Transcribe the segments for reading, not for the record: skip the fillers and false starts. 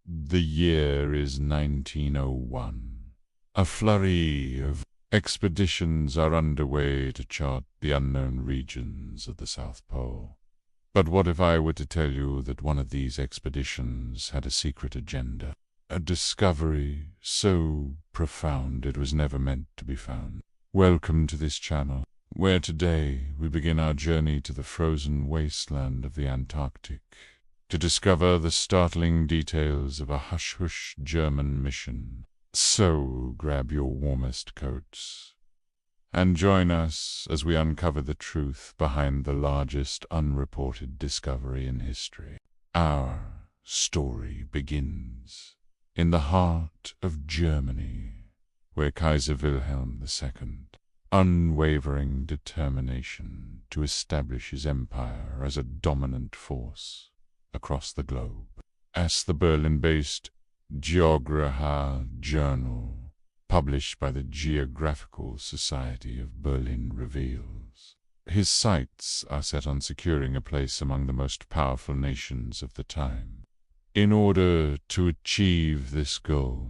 The year is 1901. A flurry of expeditions are underway to chart the unknown regions of the South Pole. But what if I were to tell you that one of these expeditions had a secret agenda? A discovery so profound it was never meant to be found. Welcome to this channel, where today we begin our journey to the frozen wasteland of the Antarctic, to discover the startling details of a hush-hush German mission. So grab your warmest coats and join us as we uncover the truth behind the largest unreported discovery in history. Our story begins in the heart of Germany, where Kaiser Wilhelm II, unwavering determination to establish his empire as a dominant force across the globe. As the Berlin-based Geographer Journal, published by the Geographical Society of Berlin, reveals, his sights are set on securing a place among the most powerful nations of the time. In order to achieve this goal,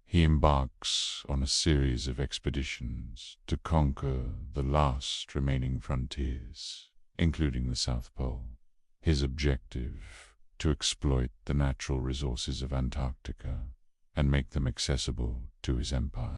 he embarks on a series of expeditions to conquer the last remaining frontiers, including the South Pole. His objective: to exploit the natural resources of Antarctica and make them accessible to his empire.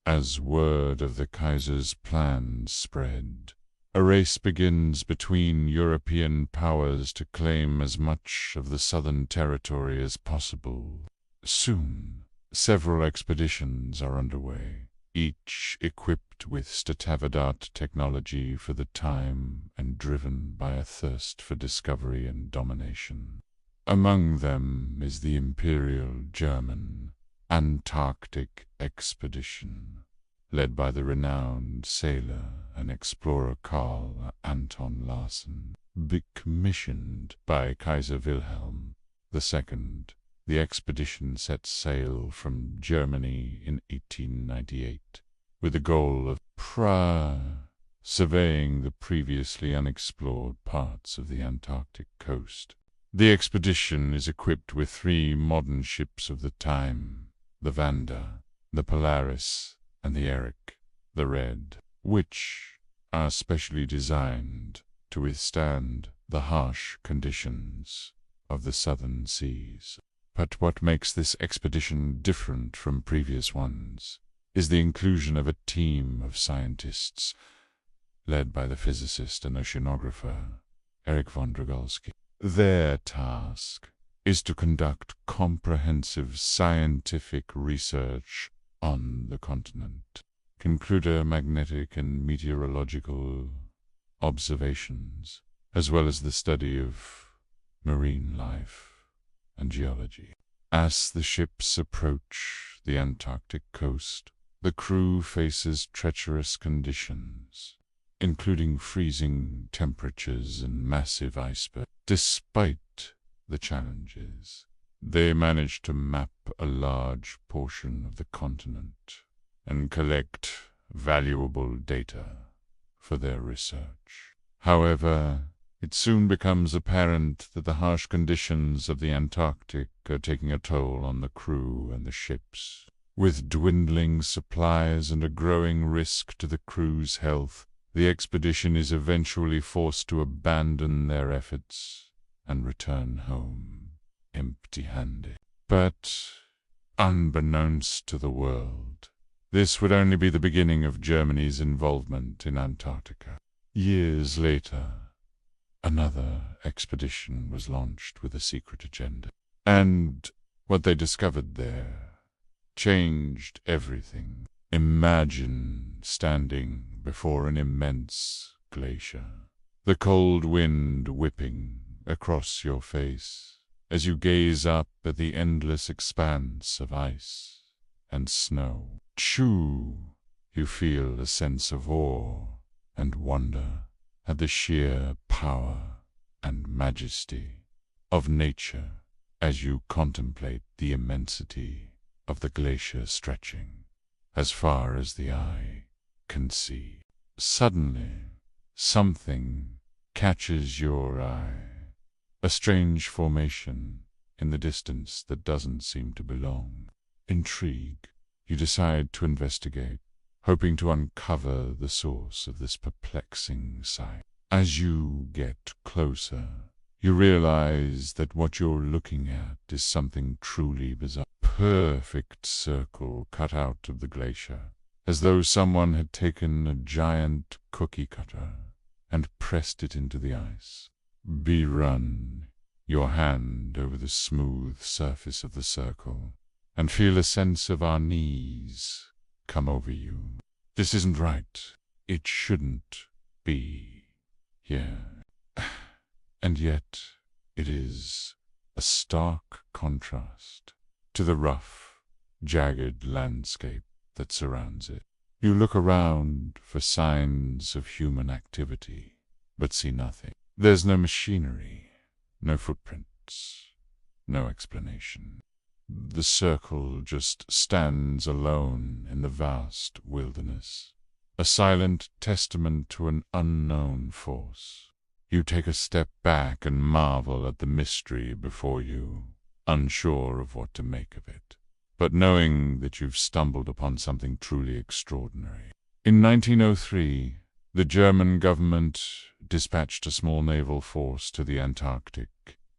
As word of the Kaiser's plans spread, a race begins between European powers to claim as much of the southern territory as possible. Soon, several expeditions are underway, each equipped with state-of-the-art technology for the time and driven by a thirst for discovery and domination. Among them is the Imperial German Antarctic expedition, led by the renowned sailor and explorer Carl Anton Larsen. Commissioned by Kaiser Wilhelm II, the expedition set sail from Germany in 1898, with the goal of surveying the previously unexplored parts of the Antarctic coast. The expedition is equipped with 3 modern ships of the time: the Vanda, the Polaris, and the Erik, the Red, which are specially designed to withstand the harsh conditions of the southern seas. But what makes this expedition different from previous ones is the inclusion of a team of scientists, led by the physicist and oceanographer Erich von Drygalski. Their task is to conduct comprehensive scientific research on the continent, conclude magnetic and meteorological observations, as well as the study of marine life and geology. As the ships approach the Antarctic coast, the crew faces treacherous conditions, including freezing temperatures and massive icebergs. Despite the challenges, they manage to map a large portion of the continent and collect valuable data for their research. However, it soon becomes apparent that the harsh conditions of the Antarctic are taking a toll on the crew and the ships. With dwindling supplies and a growing risk to the crew's health, the expedition is eventually forced to abandon their efforts and return home empty-handed. But, unbeknownst to the world, this would only be the beginning of Germany's involvement in Antarctica. Years later, another expedition was launched with a secret agenda, and what they discovered there changed everything. Imagine standing before an immense glacier, the cold wind whipping across your face as you gaze up at the endless expanse of ice and snow. You feel a sense of awe and wonder at the sheer power and majesty of nature as you contemplate the immensity of the glacier stretching as far as the eye can see. Suddenly, something catches your eye. A strange formation in the distance that doesn't seem to belong. Intrigued, you decide to investigate, hoping to uncover the source of this perplexing sight. As you get closer, you realize that what you're looking at is something truly bizarre. Perfect circle cut out of the glacier, as though someone had taken a giant cookie cutter and pressed it into the ice. Run your hand over the smooth surface of the circle and feel a sense of unease come over you. This isn't right. It shouldn't be here. And yet it is a stark contrast to the rough, jagged landscape that surrounds it. You look around for signs of human activity, but see nothing. There's no machinery, no footprints, no explanation. The circle just stands alone in the vast wilderness, a silent testament to an unknown force. You take a step back and marvel at the mystery before you, unsure of what to make of it, but knowing that you've stumbled upon something truly extraordinary. In 1903, the German government dispatched a small naval force to the Antarctic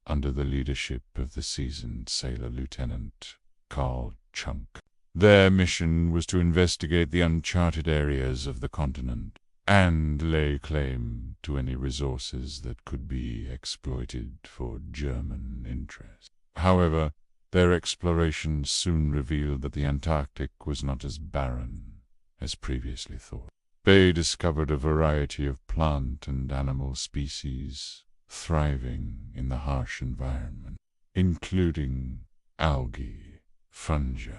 under the leadership of the seasoned sailor Lieutenant Carl Chunk. Their mission was to investigate the uncharted areas of the continent and lay claim to any resources that could be exploited for German interest. However, their explorations soon revealed that the Antarctic was not as barren as previously thought. They discovered a variety of plant and animal species thriving in the harsh environment, including algae, fungi,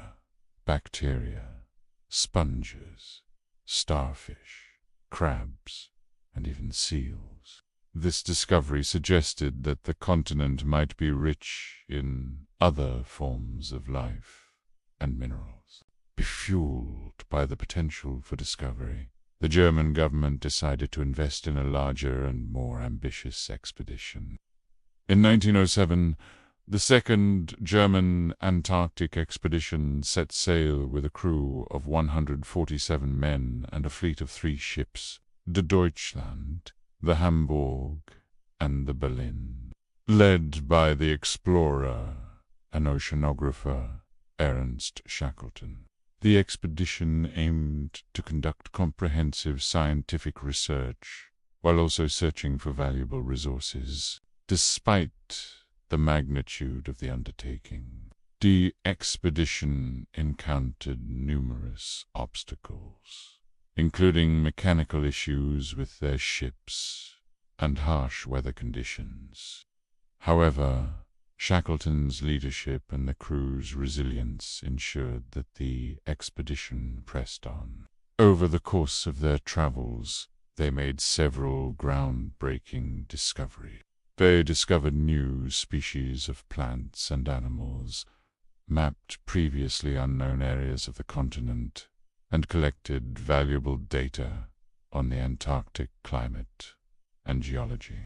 bacteria, sponges, starfish, crabs, and even seals. This discovery suggested that the continent might be rich in other forms of life and minerals. Befueled by the potential for discovery, the German government decided to invest in a larger and more ambitious expedition. In 1907, the Second German Antarctic expedition set sail with a crew of 147 men and a fleet of 3 ships, the Deutschland, the Hamburg, and the Berlin, led by the explorer and oceanographer Ernst Shackleton. The expedition aimed to conduct comprehensive scientific research while also searching for valuable resources. Despite the magnitude of the undertaking, the expedition encountered numerous obstacles, including mechanical issues with their ships and harsh weather conditions. However, Shackleton's leadership and the crew's resilience ensured that the expedition pressed on. Over the course of their travels, they made several groundbreaking discoveries. They discovered new species of plants and animals, mapped previously unknown areas of the continent, and collected valuable data on the Antarctic climate and geology.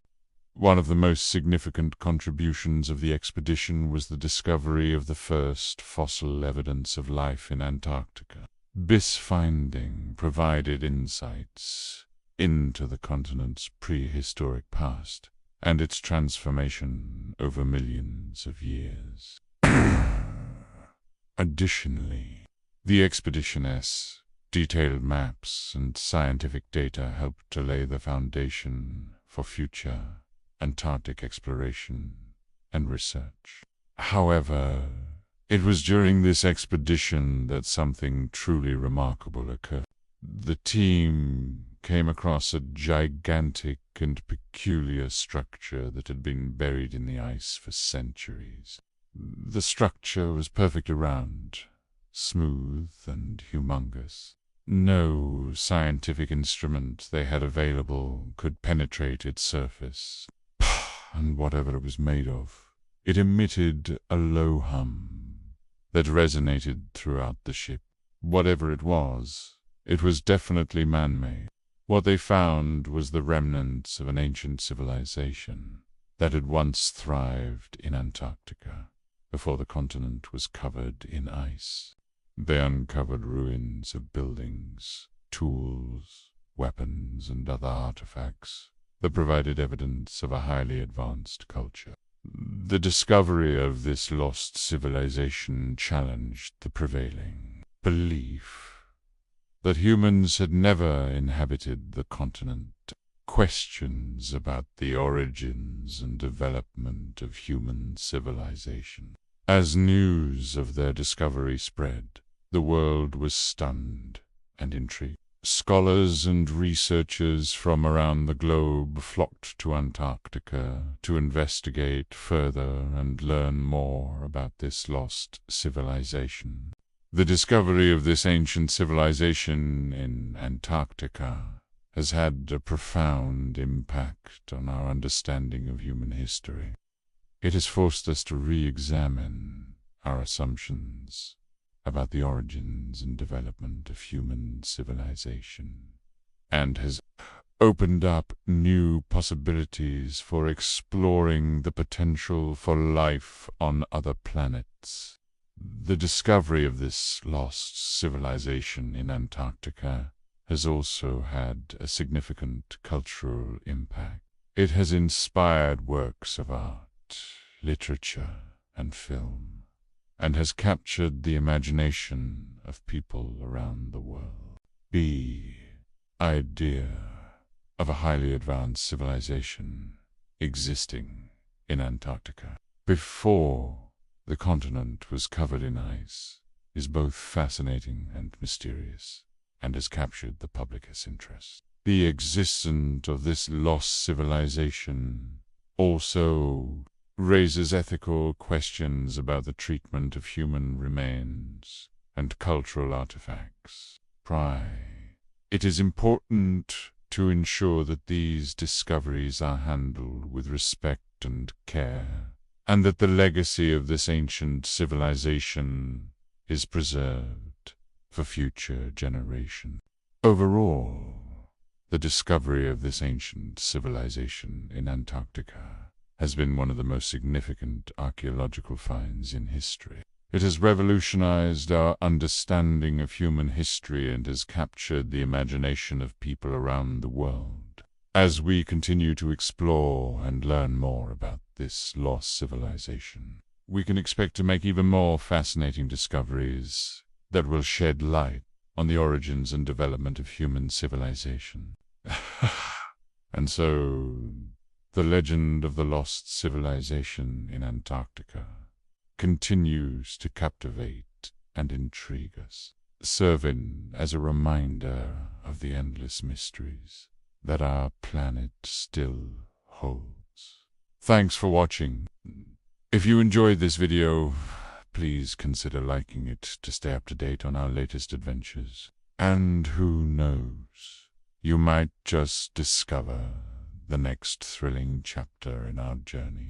One of the most significant contributions of the expedition was the discovery of the first fossil evidence of life in Antarctica. This finding provided insights into the continent's prehistoric past and its transformation over millions of years. Additionally, the expedition's detailed maps and scientific data helped to lay the foundation for future Antarctic exploration and research. However, it was during this expedition that something truly remarkable occurred. The team came across a gigantic and peculiar structure that had been buried in the ice for centuries. The structure was perfectly round, smooth and humongous. No scientific instrument they had available could penetrate its surface, and whatever it was made of, it emitted a low hum that resonated throughout the ship. Whatever it was definitely man-made. What they found was the remnants of an ancient civilization that had once thrived in Antarctica. before the continent was covered in ice. They uncovered ruins of buildings, tools, weapons, and other artifacts that provided evidence of a highly advanced culture. The discovery of this lost civilization challenged the prevailing belief that humans had never inhabited the continent. Questions about the origins and development of human civilization. As news of their discovery spread, the world was stunned and intrigued. Scholars and researchers from around the globe flocked to Antarctica to investigate further and learn more about this lost civilization. The discovery of this ancient civilization in Antarctica has had a profound impact on our understanding of human history. It has forced us to re-examine our assumptions about the origins and development of human civilization, and has opened up new possibilities for exploring the potential for life on other planets. The discovery of this lost civilization in Antarctica has also had a significant cultural impact. It has inspired works of art, literature, and film, and has captured the imagination of people around the world. The idea of a highly advanced civilization existing in Antarctica before the continent was covered in ice is both fascinating and mysterious, and has captured the public's interest. The existence of this lost civilization also raises ethical questions about the treatment of human remains and cultural artifacts. It is important to ensure that these discoveries are handled with respect and care, and that the legacy of this ancient civilization is preserved for future generations. Overall, the discovery of this ancient civilization in Antarctica has been one of the most significant archaeological finds in history. It has revolutionized our understanding of human history and has captured the imagination of people around the world. As we continue to explore and learn more about this lost civilization, we can expect to make even more fascinating discoveries that will shed light on the origins and development of human civilization. And so, the legend of the lost civilization in Antarctica continues to captivate and intrigue us, serving as a reminder of the endless mysteries that our planet still holds. Thanks for watching. If you enjoyed this video, please consider liking it to stay up to date on our latest adventures. And who knows, you might just discover the next thrilling chapter in our journey.